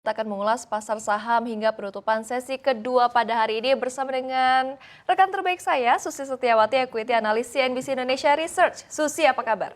Kita akan mengulas pasar saham hingga penutupan sesi kedua pada hari ini bersama dengan rekan terbaik saya, Susi Setiawati, Equity Analis CNBC Indonesia Research. Susi, apa kabar?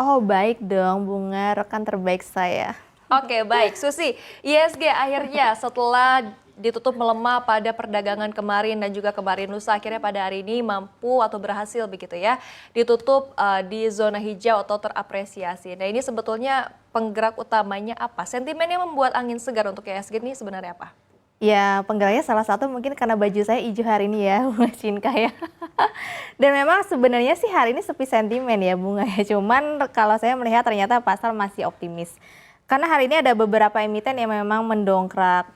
Oh baik dong Bunga, rekan terbaik saya. Oke, baik. Susi, ISG akhirnya setelah ditutup melemah pada perdagangan kemarin dan juga kemarin lusa, akhirnya pada hari ini mampu atau berhasil begitu ya, ditutup di zona hijau atau terapresiasi. Nah, ini sebetulnya penggerak utamanya apa? Sentimen yang membuat angin segar untuk ISG ini sebenarnya apa? Ya penggeraknya salah satu mungkin karena baju saya hijau hari ini ya Bunga Cinka ya. Dan memang sebenarnya sih hari ini sepi sentimen ya Bunga ya. Cuman kalau saya melihat ternyata pasar masih optimis. Karena hari ini ada beberapa emiten yang memang mendongkrak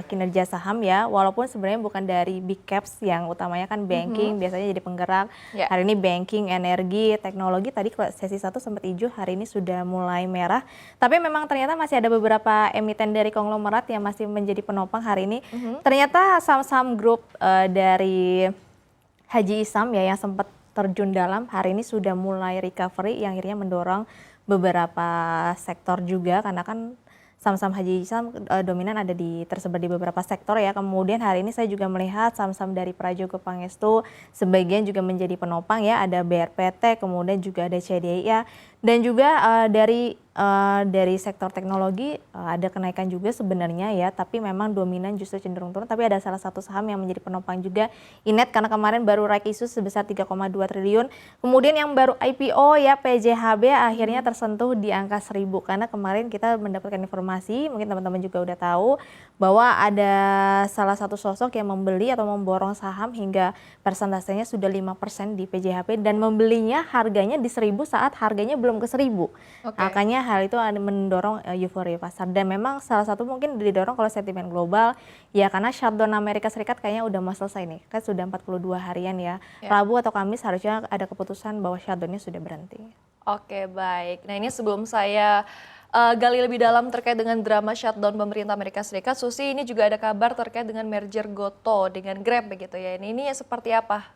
kinerja saham ya, walaupun sebenarnya bukan dari big caps yang utamanya kan banking biasanya jadi penggerak. Ya. Hari ini banking, energi, teknologi tadi sesi 1 sempat hijau, hari ini sudah mulai merah. Tapi memang ternyata masih ada beberapa emiten dari konglomerat yang masih menjadi penopang hari ini. Ternyata saham-saham grup dari Haji Isam ya yang sempat terjun dalam hari ini sudah mulai recovery yang akhirnya mendorong beberapa sektor juga karena kan saham-saham Haji Isam dominan ada tersebar di beberapa sektor ya. Kemudian hari ini saya juga melihat saham-saham dari Prajogo Pangestu sebagian juga menjadi penopang ya, ada BRPT, kemudian juga ada CDIA dan juga dari sektor teknologi ada kenaikan juga sebenarnya ya, tapi memang dominan justru cenderung turun. Tapi ada salah satu saham yang menjadi penopang juga, Inet, karena kemarin baru raih isu sebesar 3,2 triliun. Kemudian yang baru IPO ya PJHB akhirnya tersentuh di angka 1000 karena kemarin kita mendapatkan informasi, mungkin teman-teman juga udah tahu bahwa ada salah satu sosok yang membeli atau memborong saham hingga persentasenya sudah 5% di PJHB dan membelinya harganya di 1000 saat harganya belum ke 1000. Makanya hal itu mendorong euforia pasar dan memang salah satu mungkin didorong kalau sentimen global ya karena shutdown Amerika Serikat kayaknya udah mau selesai nih, kan sudah 42 harian ya. Rabu atau Kamis harusnya ada keputusan bahwa shutdownnya sudah berhenti. Oke, baik. Nah, ini sebelum saya gali lebih dalam terkait dengan drama shutdown pemerintah Amerika Serikat, Susi, ini juga ada kabar terkait dengan merger Gotoh dengan Grab begitu ya. Ini seperti apa?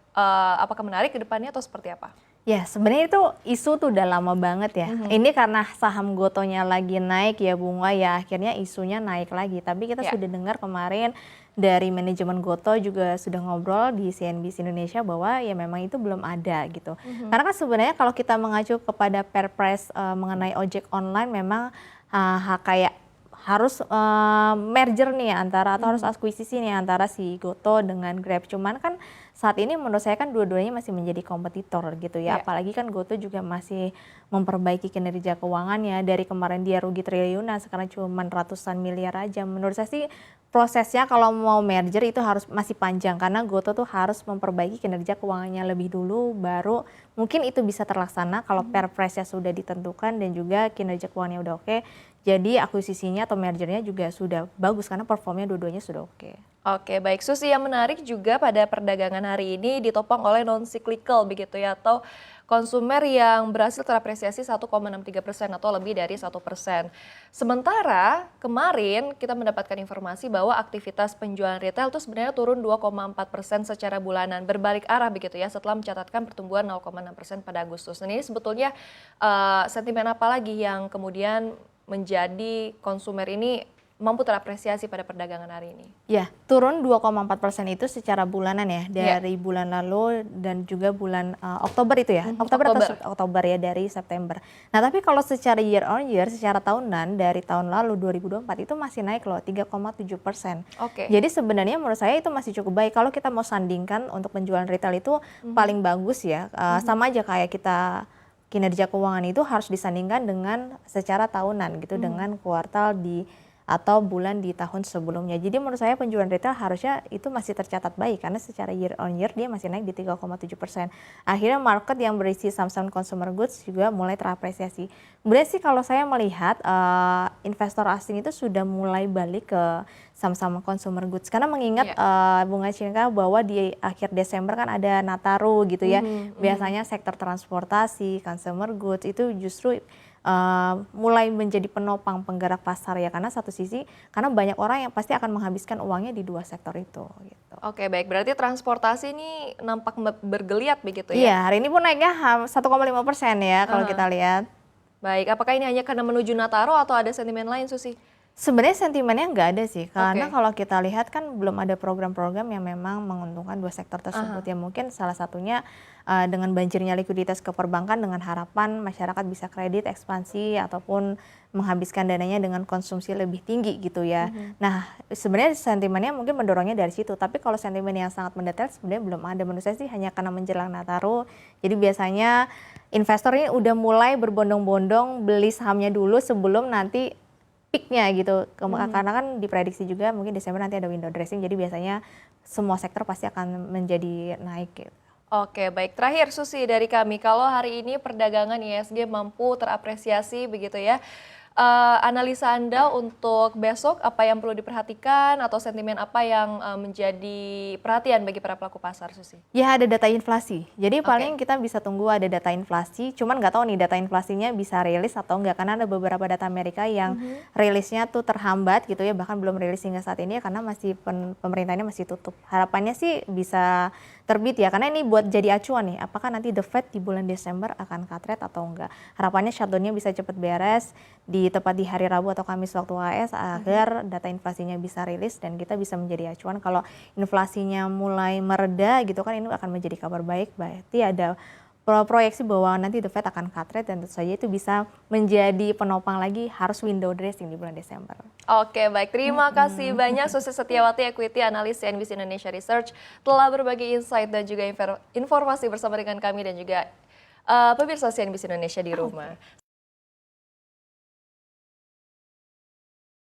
Apakah menarik ke depannya atau seperti apa? Ya sebenarnya itu isu tuh udah lama banget ya. Ini karena saham Gotohnya lagi naik ya Bunga ya, akhirnya isunya naik lagi. Tapi kita sudah dengar kemarin dari manajemen Gotoh juga sudah ngobrol di CNBC Indonesia bahwa ya memang itu belum ada gitu. Karena kan sebenarnya kalau kita mengacu kepada Perpres mengenai ojek online memang kayak harus merger nih antara atau harus akuisisi nih antara si Gotoh dengan Grab. Cuman kan saat ini menurut saya kan dua-duanya masih menjadi kompetitor gitu ya. Apalagi kan Gotoh juga masih memperbaiki kinerja keuangannya, dari kemarin dia rugi triliunan sekarang cuma ratusan miliar aja. Menurut saya sih prosesnya kalau mau merger itu harus masih panjang karena Gotoh tuh harus memperbaiki kinerja keuangannya lebih dulu baru mungkin itu bisa terlaksana kalau Perpresnya sudah ditentukan dan juga kinerja keuangannya udah oke. Jadi akuisisinya atau mergernya juga sudah bagus karena performnya dua-duanya sudah oke. Oke, baik. Susi, yang menarik juga pada perdagangan hari ini ditopang oleh non-cyclical begitu ya, atau konsumer yang berhasil terapresiasi 1,63% atau lebih dari 1%. Sementara kemarin kita mendapatkan informasi bahwa aktivitas penjualan retail itu sebenarnya turun 2,4% secara bulanan, berbalik arah begitu ya setelah mencatatkan pertumbuhan 0,6% pada Agustus. Dan ini sebetulnya sentimen apa lagi yang kemudian menjadi konsumer ini mampu terapresiasi pada perdagangan hari ini? Ya, turun 2,4% itu secara bulanan ya, dari bulan lalu dan juga bulan Oktober itu ya, Oktober ya dari September. Nah tapi kalau secara year on year, secara tahunan dari tahun lalu 2024 itu masih naik loh 3,7%. Jadi sebenarnya menurut saya itu masih cukup baik. Kalau kita mau sandingkan untuk penjualan retail itu paling bagus ya, sama aja kayak kita kinerja keuangan itu harus disandingkan dengan secara tahunan gitu, dengan kuartal atau bulan di tahun sebelumnya. Jadi menurut saya penjualan retail harusnya itu masih tercatat baik karena secara year on year dia masih naik di 3,7%. Akhirnya market yang berisi saham-saham consumer goods juga mulai terapresiasi. Kemudian sih kalau saya melihat investor asing itu sudah mulai balik ke saham-saham consumer goods karena mengingat Bunga Cinka bahwa di akhir Desember kan ada Nataru gitu ya. Biasanya sektor transportasi, consumer goods itu justru mulai menjadi penopang penggerak pasar ya, karena satu sisi karena banyak orang yang pasti akan menghabiskan uangnya di dua sektor itu gitu. Oke, baik, berarti transportasi ini nampak bergeliat begitu ya? Iya, hari ini pun naiknya 1,5% ya kalau kita lihat. Baik, apakah ini hanya karena menuju Nataru atau ada sentimen lain, Susi? Sebenarnya sentimennya nggak ada sih, karena Oke. kalau kita lihat kan belum ada program-program yang memang menguntungkan dua sektor tersebut. Aha. Ya mungkin salah satunya dengan banjirnya likuiditas ke perbankan dengan harapan masyarakat bisa kredit, ekspansi, ataupun menghabiskan dananya dengan konsumsi lebih tinggi gitu ya. Mhm. Nah, sebenarnya sentimennya mungkin mendorongnya dari situ, tapi kalau sentimen yang sangat mendetail sebenarnya belum ada. Menurut saya sih hanya karena menjelang Nataru, jadi biasanya investor ini udah mulai berbondong-bondong beli sahamnya dulu sebelum nanti peak-nya gitu. Mhm. Karena kan diprediksi juga mungkin Desember nanti ada window dressing, jadi biasanya semua sektor pasti akan menjadi naik gitu. Oke, baik. Terakhir Susi dari kami, kalau hari ini perdagangan ISG mampu terapresiasi begitu ya, analisa Anda untuk besok apa yang perlu diperhatikan atau sentimen apa yang menjadi perhatian bagi para pelaku pasar, Susi? Ya ada data inflasi, jadi Oke. paling kita bisa tunggu ada data inflasi, cuman nggak tahu nih data inflasinya bisa rilis atau enggak, karena ada beberapa data Amerika yang Mhm. rilisnya tuh terhambat gitu ya, bahkan belum rilis hingga saat ini ya, karena masih pemerintahnya masih tutup. Harapannya sih bisa terbit ya, karena ini buat jadi acuan nih, apakah nanti The Fed di bulan Desember akan cut rate atau enggak. Harapannya shutdown-nya bisa cepat beres, tepat di hari Rabu atau Kamis waktu AS, Mhm. agar data inflasinya bisa rilis dan kita bisa menjadi acuan kalau inflasinya mulai mereda gitu kan, ini akan menjadi kabar baik, berarti ada proyeksi bahwa nanti The Fed akan cut rate dan tentu saja itu bisa menjadi penopang lagi harus window dressing di bulan Desember. Oke, baik. Terima kasih Mhm. banyak Susi Setiawati, Equity Analis CNBC Indonesia Research, telah berbagi insight dan juga informasi bersama dengan kami dan juga pemirsa CNBC Indonesia di Oke. rumah.